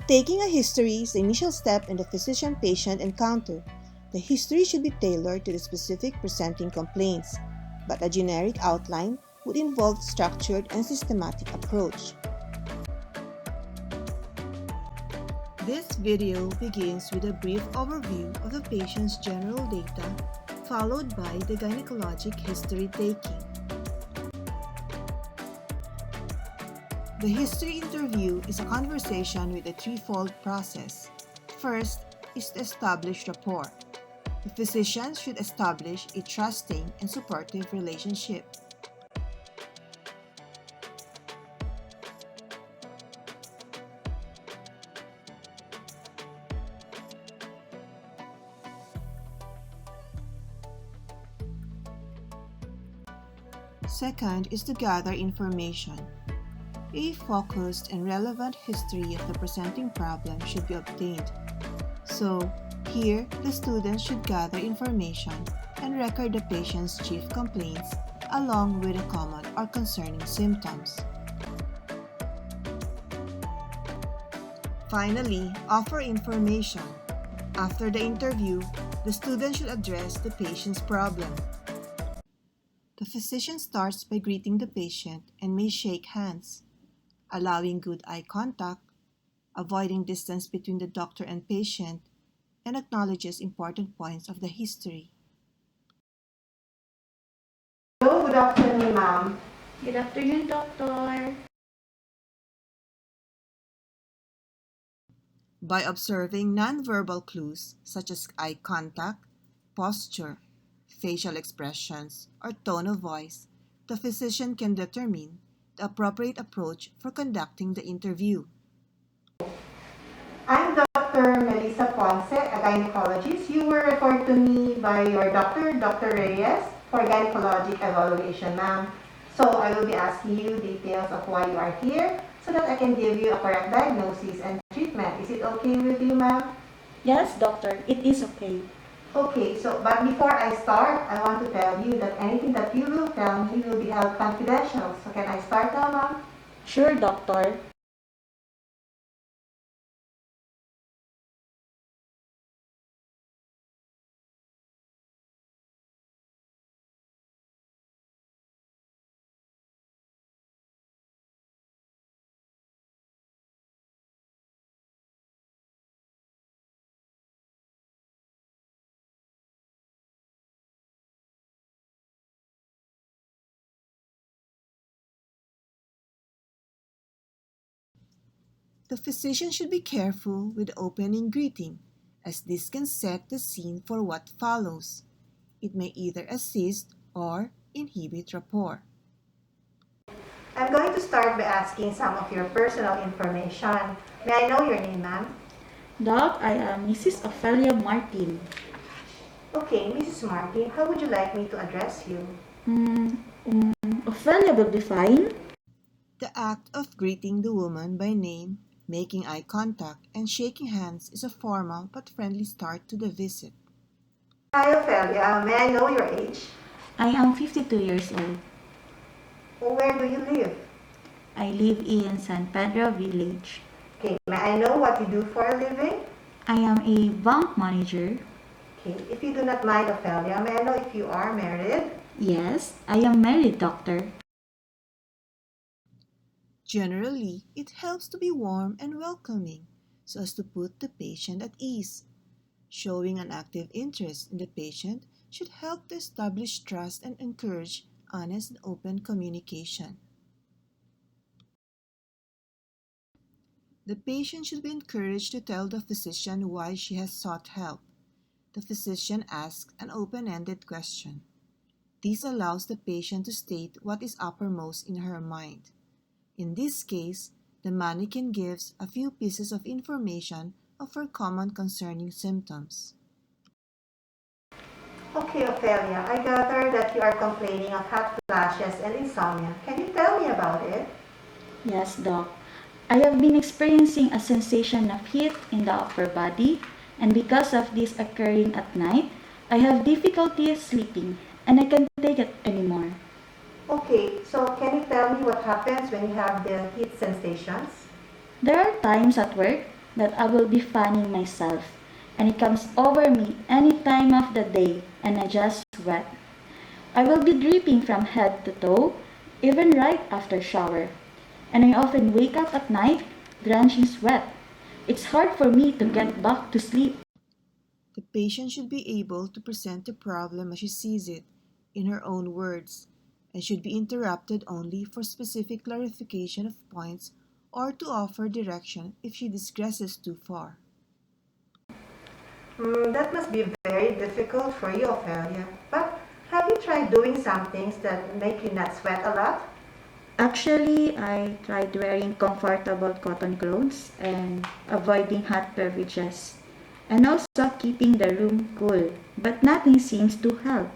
Taking a history is the initial step in the physician-patient encounter. The history should be tailored to the specific presenting complaints, but a generic outline would involve structured and systematic approach. This video begins with a brief overview of the patient's general data, followed by the gynecologic history taking. The history interview is a conversation with a threefold process. First is to establish rapport. The physician should establish a trusting and supportive relationship. Second is to gather information. A focused and relevant history of the presenting problem should be obtained. So, here, the students should gather information and record the patient's chief complaints along with the common or concerning symptoms. Finally, offer information. After the interview, the student should address the patient's problem. The physician starts by greeting the patient and may shake hands, allowing good eye contact, avoiding distance between the doctor and patient, and acknowledges important points of the history. Hello, good afternoon, ma'am. Good afternoon, doctor. By observing nonverbal clues such as eye contact, posture, facial expressions, or tone of voice, the physician can determine the appropriate approach for conducting the interview. I'm Dr. Melissa Ponce, a gynecologist. You were referred to me by your doctor, Dr. Reyes, for gynecologic evaluation, ma'am. So I will be asking you details of why you are here so that I can give you a correct diagnosis and treatment. Is it okay with you, ma'am? Yes, doctor, it is okay. Okay, but before I start, I want to tell you that anything that you will tell me will be held confidential. So can I start now, ma'am? Sure, doctor. The physician should be careful with the opening greeting, as this can set the scene for what follows. It may either assist or inhibit rapport. I'm going to start by asking some of your personal information. May I know your name, ma'am? Doc, I am Mrs. Ophelia Martin. Okay, Mrs. Martin, how would you like me to address you? Ophelia will be fine. The act of greeting the woman by name, making eye contact, and shaking hands is a formal but friendly start to the visit. Hi, Ophelia. May I know your age? I am 52 years old. Where do you live? I live in San Pedro Village. Okay, may I know what you do for a living? I am a bank manager. Okay, if you do not mind, Ophelia, may I know if you are married? Yes, I am married, doctor. Generally, it helps to be warm and welcoming so as to put the patient at ease. Showing an active interest in the patient should help to establish trust and encourage honest and open communication. The patient should be encouraged to tell the physician why she has sought help. The physician asks an open-ended question. This allows the patient to state what is uppermost in her mind. In this case, the mannequin gives a few pieces of information of her common concerning symptoms. Okay, Ophelia, I gather that you are complaining of hot flashes and insomnia. Can you tell me about it? Yes, doc. I have been experiencing a sensation of heat in the upper body, and because of this occurring at night, I have difficulty sleeping, and I can't take it anymore. Okay, so can you tell me what happens when you have the heat sensations? There are times at work that I will be fanning myself, and it comes over me any time of the day, and I just sweat. I will be dripping from head to toe, even right after shower, and I often wake up at night drenched in sweat. It's hard for me to get back to sleep. The patient should be able to present the problem as she sees it, in her own words, and should be interrupted only for specific clarification of points or to offer direction if she digresses too far. That must be very difficult for you, Ophelia. But have you tried doing some things that make you not sweat a lot? Actually, I tried wearing comfortable cotton clothes and avoiding hot beverages, and also keeping the room cool, but nothing seems to help.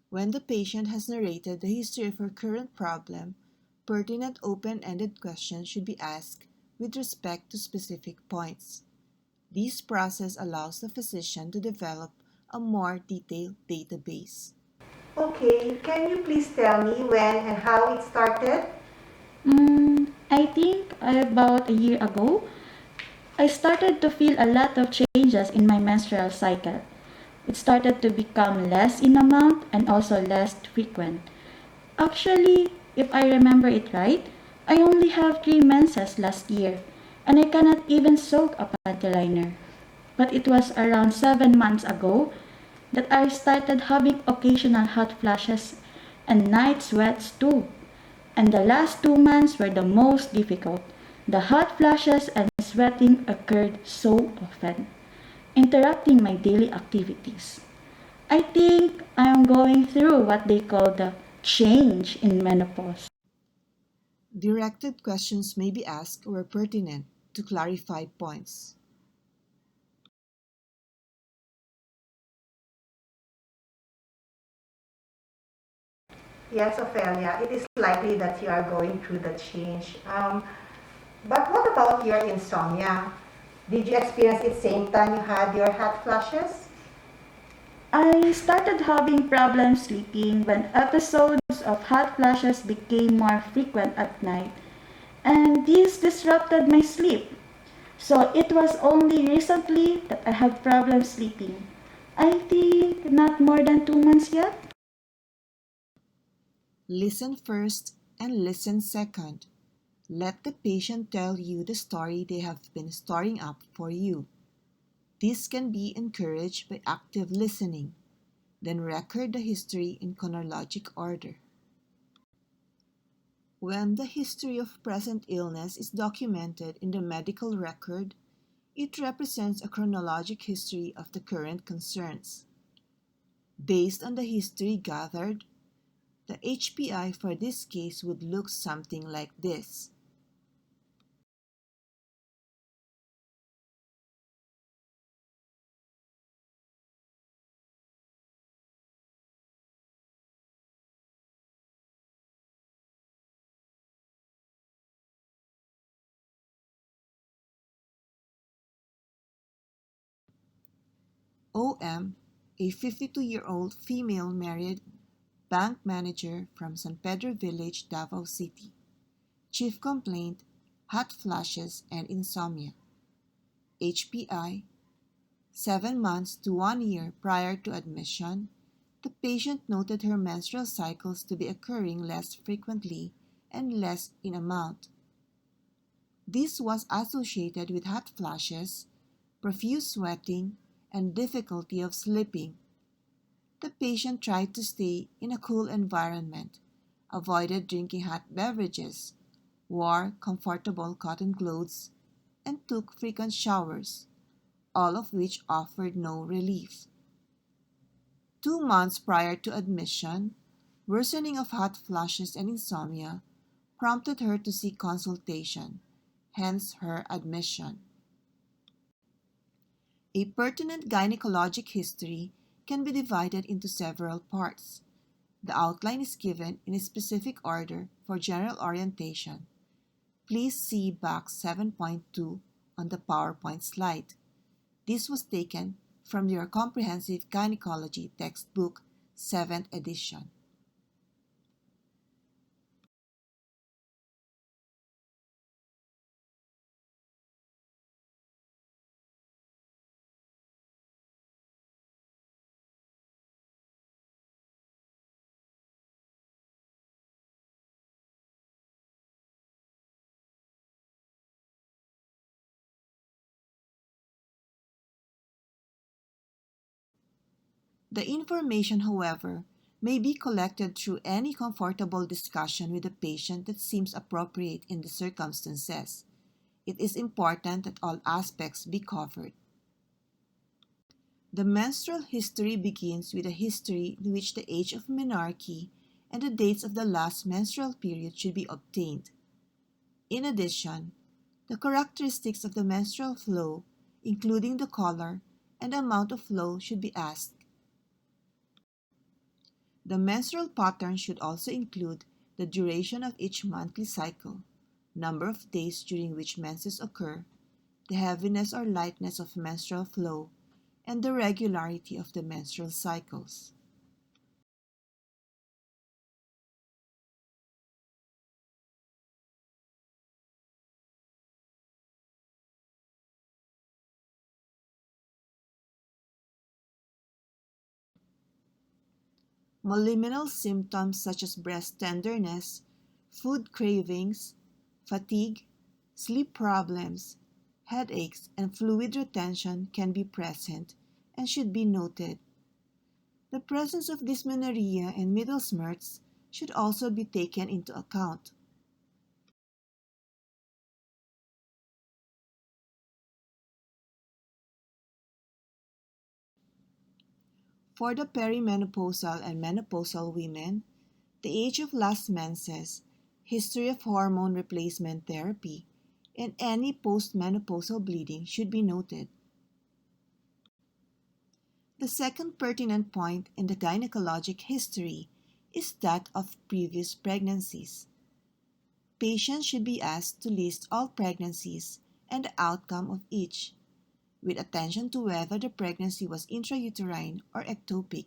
When the patient has narrated the history of her current problem, pertinent open-ended questions should be asked with respect to specific points. This process allows the physician to develop a more detailed database. Okay, can you please tell me when and how it started? I think about a year ago, I started to feel a lot of changes in my menstrual cycle. It started to become less in amount and also less frequent. Actually, if I remember it right, I only have 3 menses last year, and I cannot even soak a panty liner. But it was around 7 months ago that I started having occasional hot flashes and night sweats too. And the last 2 months were the most difficult. The hot flashes and sweating occurred so often, interrupting my daily activities. I think I am going through what they call the change in menopause. Directed questions may be asked where pertinent to clarify points. Yes, Ophelia, it is likely that you are going through the change. But what about your insomnia? Did you experience it same time you had your hot flashes? I started having problems sleeping when episodes of hot flashes became more frequent at night, and this disrupted my sleep. So it was only recently that I have problems sleeping. I think not more than 2 months yet. Listen first and listen second. Let the patient tell you the story they have been storing up for you. This can be encouraged by active listening. Then record the history in chronologic order. When the history of present illness is documented in the medical record, it represents a chronologic history of the current concerns. Based on the history gathered, the HPI for this case would look something like this. OM, a 52-year-old female married bank manager from San Pedro Village, Davao City. Chief complaint, hot flashes and insomnia. HPI, 7 months to 1 year prior to admission, the patient noted her menstrual cycles to be occurring less frequently and less in amount. This was associated with hot flashes, profuse sweating, and difficulty of sleeping. The patient tried to stay in a cool environment, avoided drinking hot beverages, wore comfortable cotton clothes, and took frequent showers, all of which offered no relief. 2 months prior to admission, worsening of hot flashes and insomnia prompted her to seek consultation, hence her admission. A pertinent gynecologic history can be divided into several parts. The outline is given in a specific order for general orientation. Please see box 7.2 on the PowerPoint slide. This was taken from your Comprehensive Gynecology textbook, 7th edition. The information, however, may be collected through any comfortable discussion with the patient that seems appropriate in the circumstances. It is important that all aspects be covered. The menstrual history begins with a history in which the age of menarche and the dates of the last menstrual period should be obtained. In addition, the characteristics of the menstrual flow, including the color and the amount of flow, should be asked. The menstrual pattern should also include the duration of each monthly cycle, number of days during which menses occur, the heaviness or lightness of menstrual flow, and the regularity of the menstrual cycles. Maliminal symptoms such as breast tenderness, food cravings, fatigue, sleep problems, headaches, and fluid retention can be present and should be noted. The presence of dysmenorrhea and middle smirts should also be taken into account. For the perimenopausal and menopausal women, the age of last menses, history of hormone replacement therapy, and any postmenopausal bleeding should be noted. The second pertinent point in the gynecologic history is that of previous pregnancies. Patients should be asked to list all pregnancies and the outcome of each, with attention to whether the pregnancy was intrauterine or ectopic.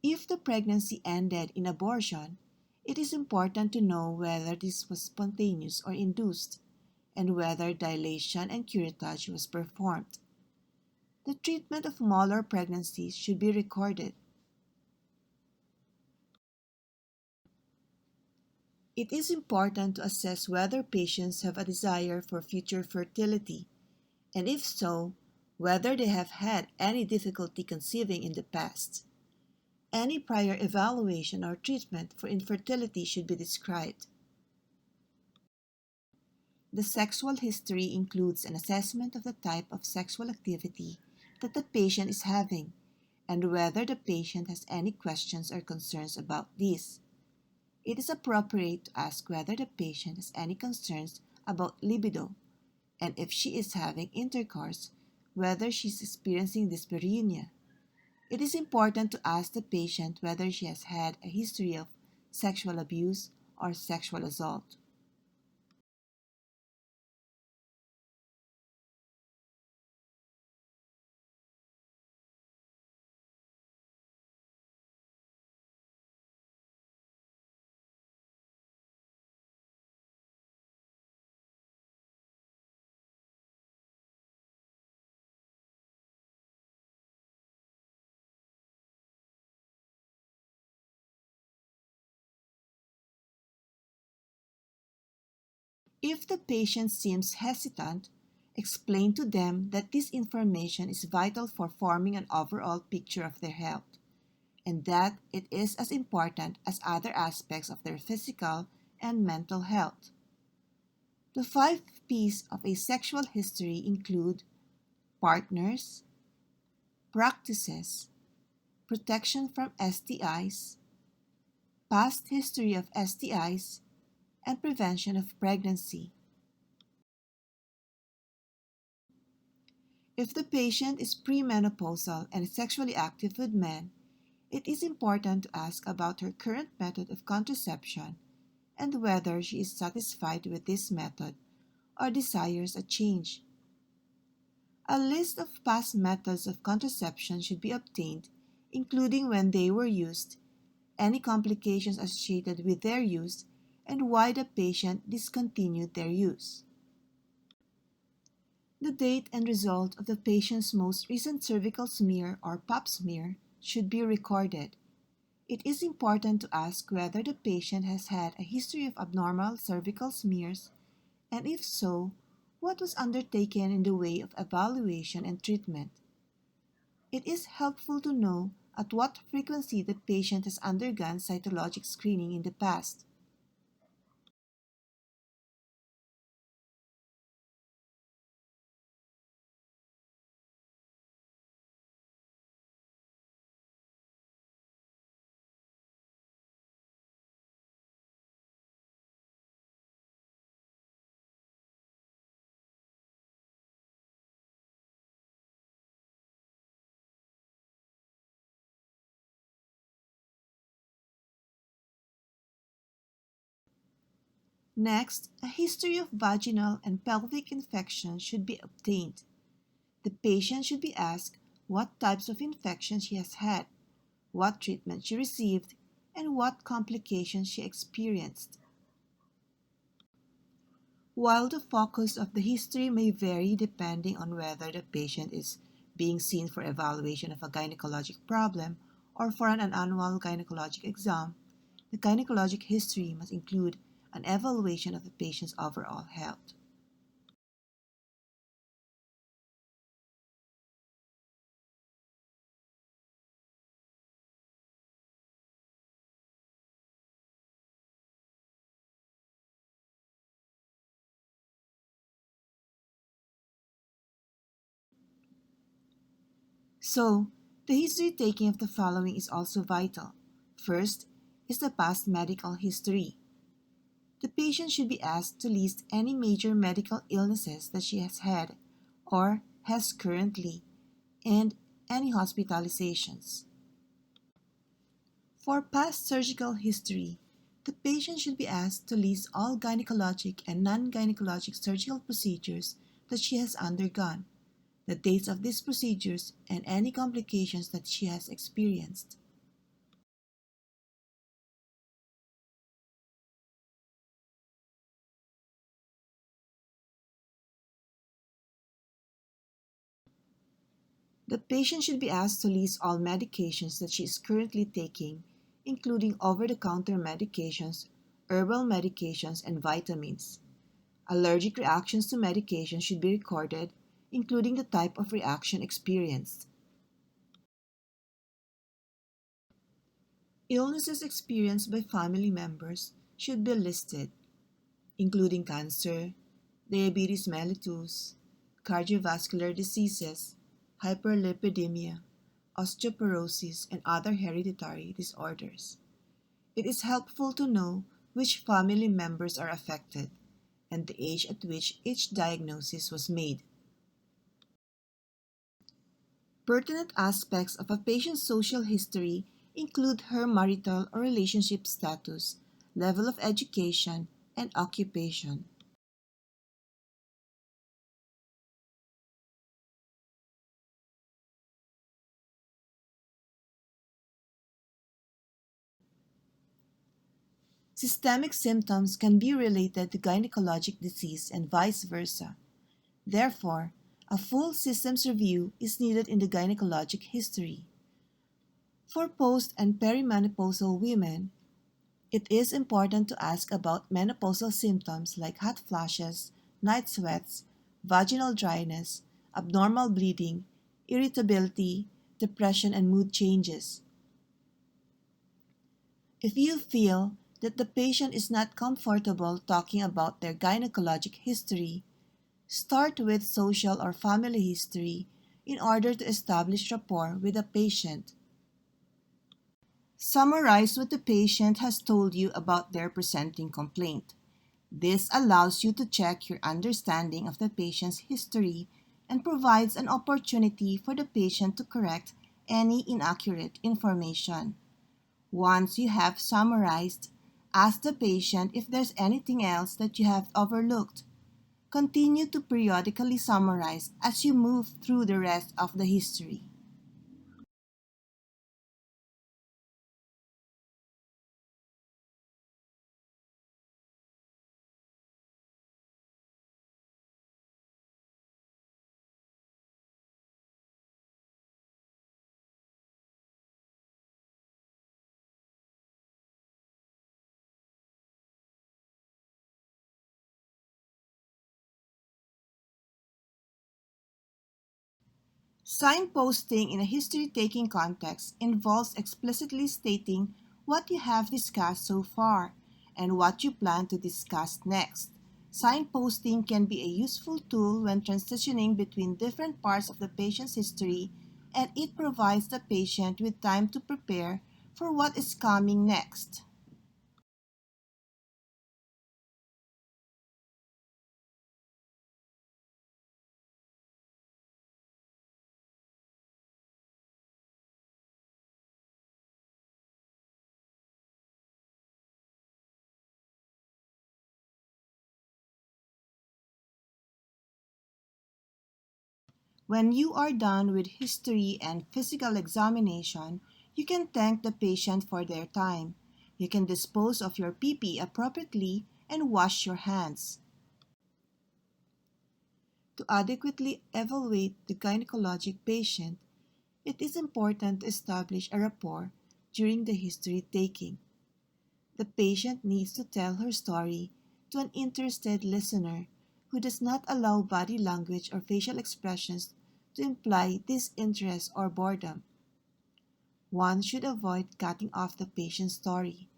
If the pregnancy ended in abortion, it is important to know whether this was spontaneous or induced, and whether dilation and curettage was performed. The treatment of molar pregnancies should be recorded. It is important to assess whether patients have a desire for future fertility, and if so, whether they have had any difficulty conceiving in the past. Any prior evaluation or treatment for infertility should be described. The sexual history includes an assessment of the type of sexual activity that the patient is having and whether the patient has any questions or concerns about this. It is appropriate to ask whether the patient has any concerns about libido, and if she is having intercourse, whether she is experiencing dyspareunia. It is important to ask the patient whether she has had a history of sexual abuse or sexual assault. If the patient seems hesitant, explain to them that this information is vital for forming an overall picture of their health, and that it is as important as other aspects of their physical and mental health. The 5 P's of a sexual history include partners, practices, protection from STIs, past history of STIs, and prevention of pregnancy. If the patient is premenopausal and sexually active with men, it is important to ask about her current method of contraception and whether she is satisfied with this method or desires a change. A list of past methods of contraception should be obtained, including when they were used, any complications associated with their use, and why the patient discontinued their use. The date and result of the patient's most recent cervical smear or pap smear should be recorded. It is important to ask whether the patient has had a history of abnormal cervical smears, and if so, what was undertaken in the way of evaluation and treatment. It is helpful to know at what frequency the patient has undergone cytologic screening in the past. Next, a history of vaginal and pelvic infections should be obtained. The patient should be asked what types of infections she has had, what treatment she received, and what complications she experienced. While the focus of the history may vary depending on whether the patient is being seen for evaluation of a gynecologic problem or for an annual gynecologic exam, the gynecologic history must include an evaluation of the patient's overall health. So, the history taking of the following is also vital. First is the past medical history. The patient should be asked to list any major medical illnesses that she has had or has currently and any hospitalizations. For past surgical history, the patient should be asked to list all gynecologic and non-gynecologic surgical procedures that she has undergone, the dates of these procedures, and any complications that she has experienced. The patient should be asked to list all medications that she is currently taking, including over-the-counter medications, herbal medications, and vitamins. Allergic reactions to medication should be recorded, including the type of reaction experienced. Illnesses experienced by family members should be listed, including cancer, diabetes mellitus, cardiovascular diseases, hyperlipidemia, osteoporosis, and other hereditary disorders. It is helpful to know which family members are affected and the age at which each diagnosis was made. Pertinent aspects of a patient's social history include her marital or relationship status, level of education, and occupation. Systemic symptoms can be related to gynecologic disease and vice versa. Therefore, a full systems review is needed in the gynecologic history. For post and perimenopausal women, it is important to ask about menopausal symptoms like hot flashes, night sweats, vaginal dryness, abnormal bleeding, irritability, depression, and mood changes. If you feel that the patient is not comfortable talking about their gynecologic history, start with social or family history in order to establish rapport with the patient. Summarize what the patient has told you about their presenting complaint. This allows you to check your understanding of the patient's history and provides an opportunity for the patient to correct any inaccurate information. Once you have summarized, ask the patient if there's anything else that you have overlooked. Continue to periodically summarize as you move through the rest of the history. Signposting in a history-taking context involves explicitly stating what you have discussed so far and what you plan to discuss next. Signposting can be a useful tool when transitioning between different parts of the patient's history, and it provides the patient with time to prepare for what is coming next. When you are done with history and physical examination, you can thank the patient for their time. You can dispose of your PP appropriately and wash your hands. To adequately evaluate the gynecologic patient, it is important to establish a rapport during the history taking. The patient needs to tell her story to an interested listener who does not allow body language or facial expressions to imply disinterest or boredom. One should avoid cutting off the patient's story,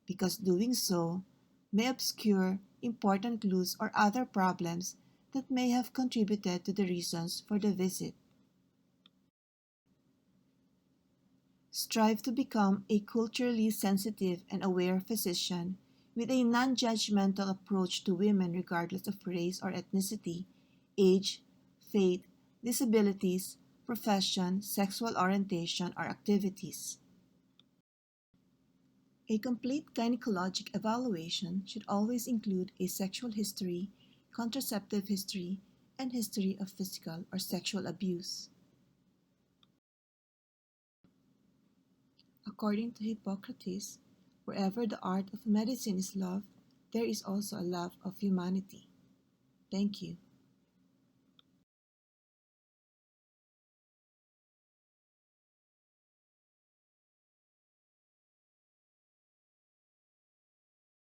because doing so may obscure important clues or other problems that may have contributed to the reasons for the visit. Strive to become a culturally sensitive and aware physician with a non-judgmental approach to women regardless of race or ethnicity, age, faith, disabilities, profession, sexual orientation, or activities. A complete gynecologic evaluation should always include a sexual history, contraceptive history, and history of physical or sexual abuse. According to Hippocrates, wherever the art of medicine is love, there is also a love of humanity. Thank you.